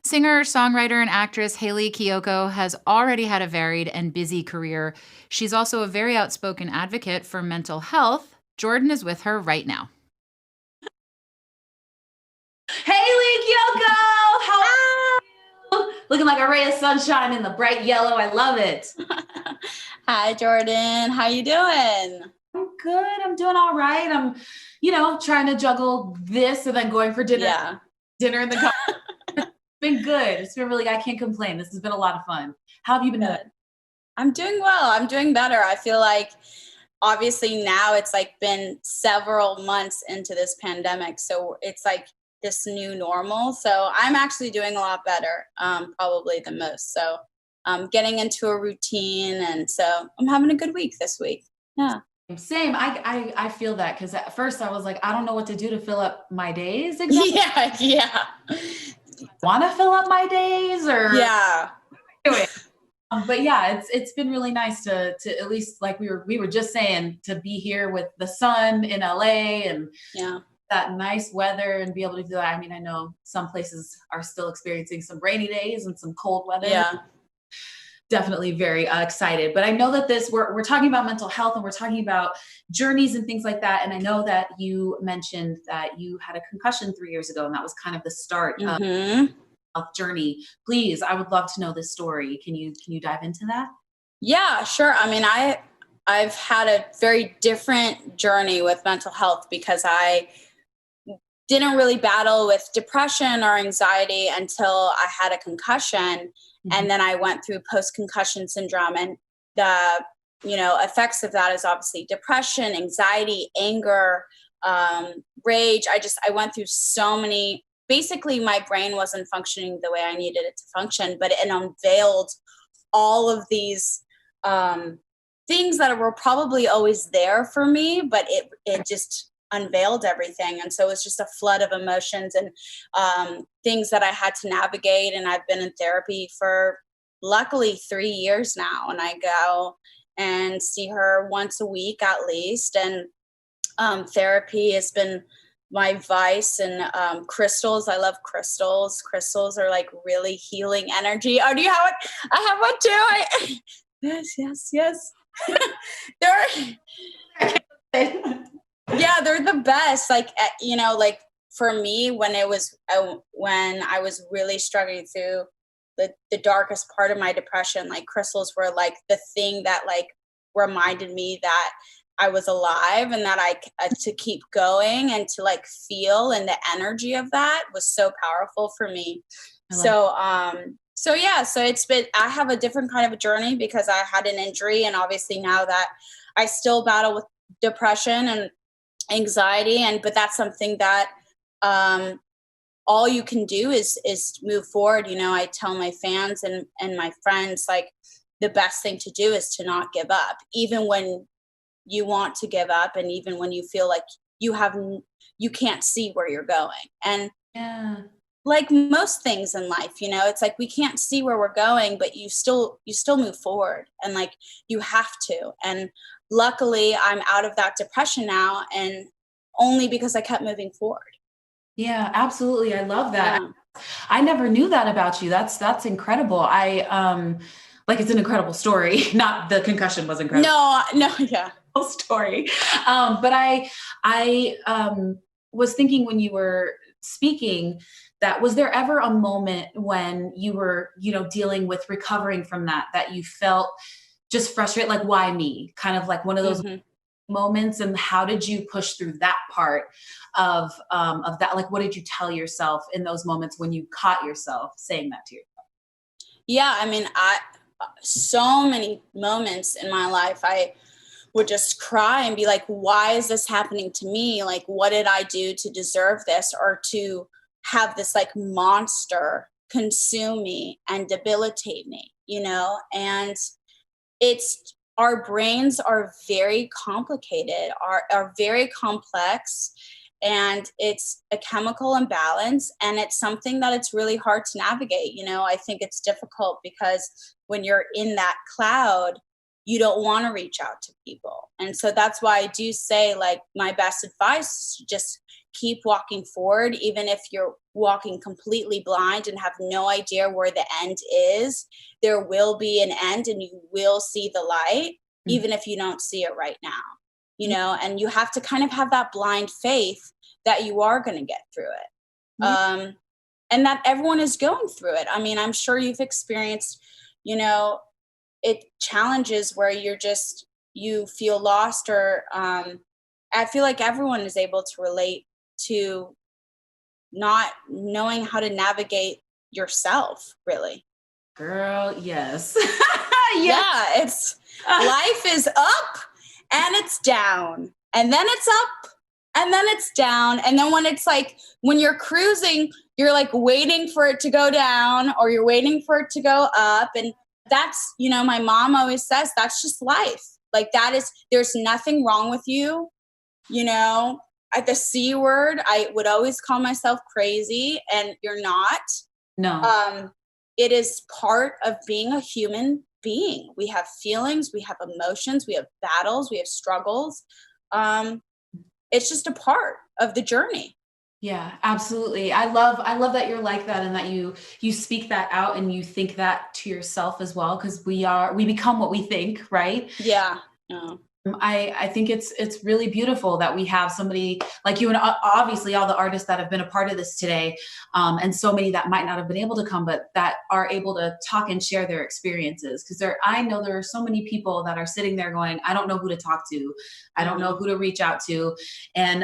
Singer, songwriter, and actress Hayley Kiyoko has already had a varied and busy career. She's also a very outspoken advocate for mental health. Jordin is with her right now. Hayley, Kiyoko, how are you? Looking like a ray of sunshine in the bright yellow. I love it. Hi, Jordin. How you doing? I'm good. I'm doing all right. I'm, trying to juggle this and then going for dinner. Yeah. Dinner in the car. It's been good. It's been really, I can't complain. This has been a lot of fun. How have you been doing? I'm doing well. I'm doing better. I feel like obviously now it's like been several months into this pandemic. So it's like this new normal. So I'm actually doing a lot better, probably the most. So getting into a routine. And so I'm having a good week this week. Yeah. Same. I feel that because at first I was like, I don't know what to do to fill up my days. Exactly. Yeah. Want to fill up my days or yeah. Anyway, but yeah, it's been really nice to at least like we were just saying to be here with the sun in LA and that nice weather and be able to do that. I mean, I know some places are still experiencing some rainy days and some cold weather. Yeah. Definitely very excited. But I know that we're talking about mental health and we're talking about journeys and things like that. And I know that you mentioned that you had a concussion 3 years ago, and that was kind of the start of health journey. Please, I would love to know this story. Can you dive into that? Yeah, sure. I mean, I've had a very different journey with mental health because I didn't really battle with depression or anxiety until I had a concussion. And then I went through post-concussion syndrome, and the, effects of that is obviously depression, anxiety, anger, rage. I went through so many, basically my brain wasn't functioning the way I needed it to function, but it unveiled all of these things that were probably always there for me, but it just unveiled everything. And so it was just a flood of emotions and things that I had to navigate. And I've been in therapy for luckily 3 years now. And I go and see her once a week at least. And therapy has been my vice. And crystals, I love crystals. Crystals are like really healing energy. Oh, do you have it? I have one too. Yes. Yeah, they're the best. Like, like for me, when I was really struggling through the darkest part of my depression, like crystals were like the thing that like reminded me that I was alive and that I to keep going and to like feel, and the energy of that was so powerful for me. So it's been, I have a different kind of a journey because I had an injury, and obviously now that I still battle with depression and anxiety, but that's something that all you can do is move forward. I tell my fans and my friends, like, the best thing to do is to not give up, even when you want to give up, and even when you feel like you can't see where you're going. And like most things in life, it's like we can't see where we're going, but you still move forward, and like you have to. And luckily I'm out of that depression now, and only because I kept moving forward. Yeah, absolutely. I love that. Yeah. I never knew that about you. That's incredible. It's an incredible story. Not the concussion was incredible. No, yeah. Story. But I was thinking when you were speaking that, was there ever a moment when you were, dealing with recovering from that you felt just frustrated, like, why me? Kind of like one of those moments, and how did you push through that part of that? Like, what did you tell yourself in those moments when you caught yourself saying that to yourself? Yeah, I mean, so many moments in my life, I would just cry and be like, why is this happening to me? Like, what did I do to deserve this, or to have this like monster consume me and debilitate me, And it's, our brains are very complicated, are very complex, and it's a chemical imbalance, and it's something that it's really hard to navigate. I think it's difficult because when you're in that cloud, you don't want to reach out to people. And so that's why I do say, like, my best advice is to just keep walking forward, even if you're walking completely blind and have no idea where the end is. There will be an end and you will see the light, even if you don't see it right now, you know, and you have to kind of have that blind faith that you are going to get through it. And that everyone is going through it. I mean, I'm sure you've experienced, you know, it challenges where you feel lost, or I feel like everyone is able to relate to not knowing how to navigate yourself, really. Girl, yes. Yeah, it's life is up and it's down, and then it's up and then it's down. And then when it's like, when you're cruising, you're like waiting for it to go down, or you're waiting for it to go up. And that's, you know, my mom always says, that's just life. Like, there's nothing wrong with you. You know, at the C word, I would always call myself crazy, and you're not. No. It is part of being a human being. We have feelings, we have emotions, we have battles, we have struggles. It's just a part of the journey. Yeah, absolutely. I love that you're like that, and that you speak that out and you think that to yourself as well, because we become what we think, right? Yeah. No. I think it's really beautiful that we have somebody like you, and obviously all the artists that have been a part of this today, and so many that might not have been able to come, but that are able to talk and share their experiences. Because I know there are so many people that are sitting there going, I don't know who to talk to, I don't know who to reach out to, and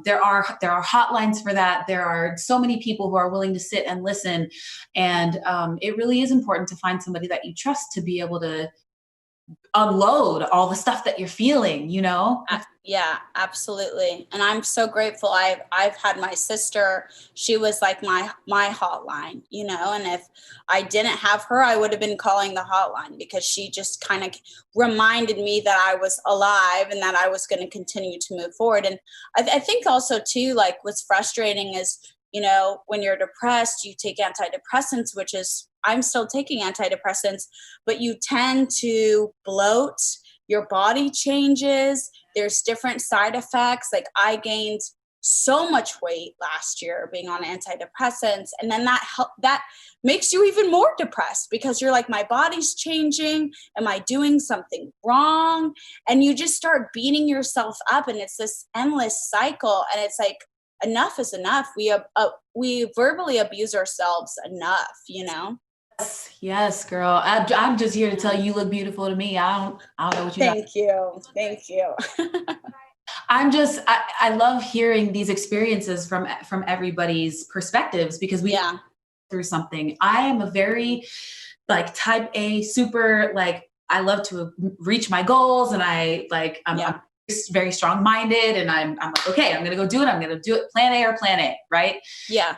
there are hotlines for that. There are so many people who are willing to sit and listen, and it really is important to find somebody that you trust to be able to unload all the stuff that you're feeling, you know? Yeah, absolutely. And I'm so grateful. I've had my sister, she was like my hotline, you know, and if I didn't have her, I would have been calling the hotline, because she just kind of reminded me that I was alive and that I was going to continue to move forward. And I think also too, like, what's frustrating is, you know, when you're depressed, you take antidepressants, which is, I'm still taking antidepressants, but you tend to bloat, your body changes, there's different side effects. Like, I gained so much weight last year being on antidepressants, and then that makes you even more depressed, because you're like, my body's changing, am I doing something wrong? And you just start beating yourself up, and it's this endless cycle. And it's like, enough is enough. We verbally abuse ourselves enough, you know? Yes, girl. I'm just here to tell you, you look beautiful to me. I don't know what you Thank you. Thank you. I love hearing these experiences from everybody's perspectives, because we through something. I am a very like type A, super, like, I love to reach my goals, and I'm very strong minded, and I'm like, okay, I'm going to go do it. I'm going to do it. Plan A or plan A. Right. Yeah.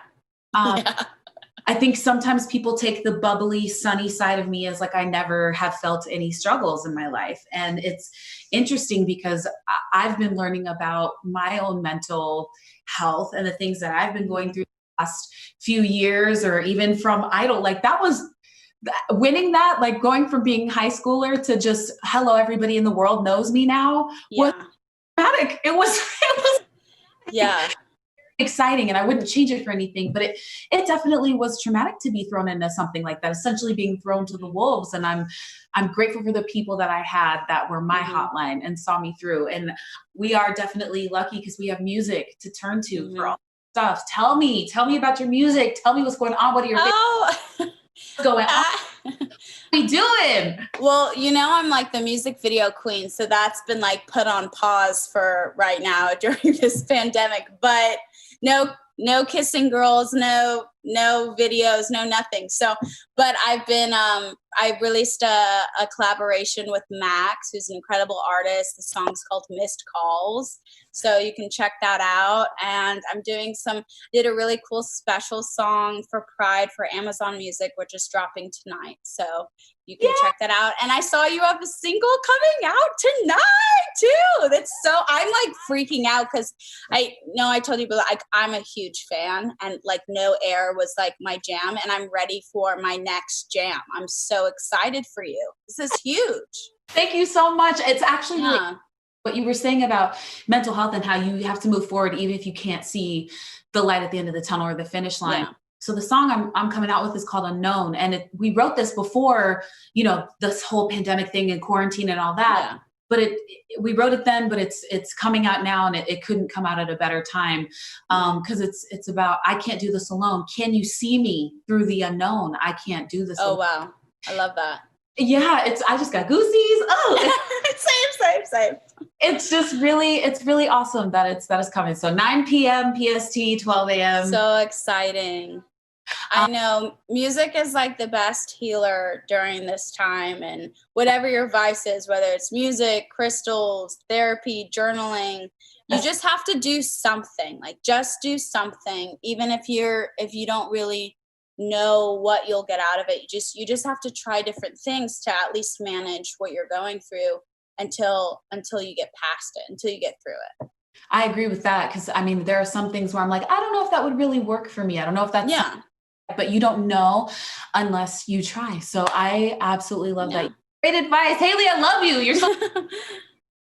I think sometimes people take the bubbly, sunny side of me as like I never have felt any struggles in my life. And it's interesting because I've been learning about my own mental health and the things that I've been going through the last few years, or even from Idol. Like, that was winning that, like going from being high schooler to just, hello, everybody in the world knows me now, was dramatic. It was exciting, and I wouldn't change it for anything, but it definitely was traumatic to be thrown into something like that, essentially being thrown to the wolves. And I'm grateful for the people that I had that were my hotline and saw me through. And we are definitely lucky because we have music to turn to for all stuff. Tell me about your music. Tell me what's going on. What are your what's going on? What are we doing? Well, you know, I'm like the music video queen, so that's been like put on pause for right now during this pandemic. But no kissing girls, no videos, no nothing. So, but I've been, I released a collaboration with Max, who's an incredible artist. The song's called Missed Calls. So you can check that out. And I'm did a really cool special song for Pride for Amazon Music, which is dropping tonight. So you can check that out. And I saw you have a single coming out tonight too. I'm like freaking out, because I know I told you, but like, I'm a huge fan, and like No Air was like my jam, and I'm ready for my next jam. I'm so excited for you. This is huge. Thank you so much. It's actually really what you were saying about mental health and how you have to move forward even if you can't see the light at the end of the tunnel or the finish line. Yeah. So the song I'm coming out with is called Unknown. And we wrote this before, this whole pandemic thing and quarantine and all that. Yeah. But we wrote it then, but it's coming out now, and it couldn't come out at a better time. Because it's about, I can't do this alone. Can you see me through the unknown? I can't do this Oh, alone. wow. I love that. Yeah, I just got goosies. Oh, Same. it's really awesome that it's coming. So 9 p.m. PST, 12 a.m. So exciting. I know music is like the best healer during this time, and whatever your vice is, whether it's music, crystals, therapy, journaling, you just have to do something. Like, just do something, even if you don't really know what you'll get out of it. You just have to try different things to at least manage what you're going through until you get past it, until you get through it. I agree with that, because I mean, there are some things where I'm like, I don't know if that would really work for me. I don't know if that's but you don't know unless you try. So I absolutely love that. Great advice. Hayley, I love you. You're so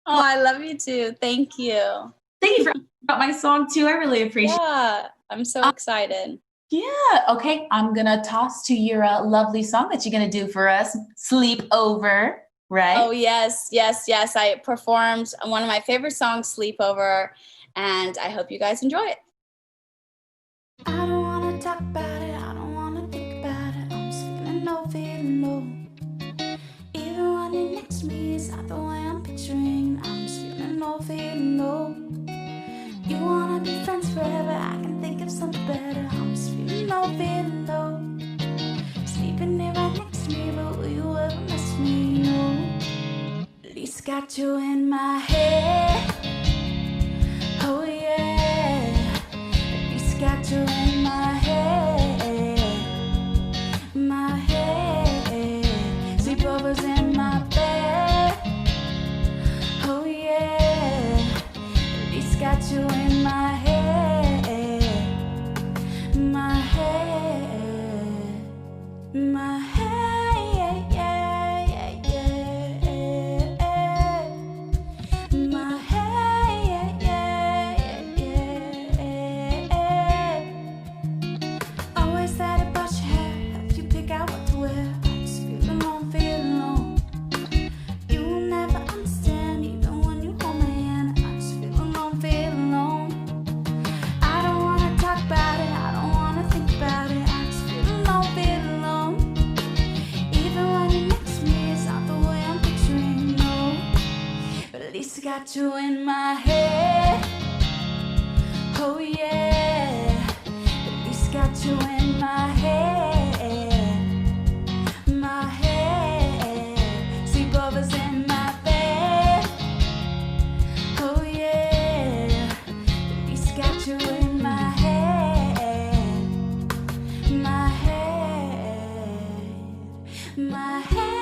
Oh, I love you too. Thank you. Thank you for about my song too. I really appreciate it. Yeah, I'm so excited. Yeah. Okay. I'm going to toss to your lovely song that you're going to do for us. Sleep Over, right? Oh, yes. I performed one of my favorite songs, Sleepover, and I hope you guys enjoy it. I don't wanna talk about it, I don't wanna think about it. I'm just feeling low. Even when you're next to me, it's not the way I'm picturing. I'm just feeling low. You wanna be friends forever, I can think of something better. I'm just feeling low. Sleeping there right next to me, but will you ever miss me? No. At least got you in my head. Oh yeah. At least got you in my head. Sleepovers in my bed. Oh yeah. At least got you in my head. My head. My head. Got you in my head. Oh yeah. At least got you in my head. My head. Sleepovers in my bed. Oh yeah. At least got you in my head. My head. My head.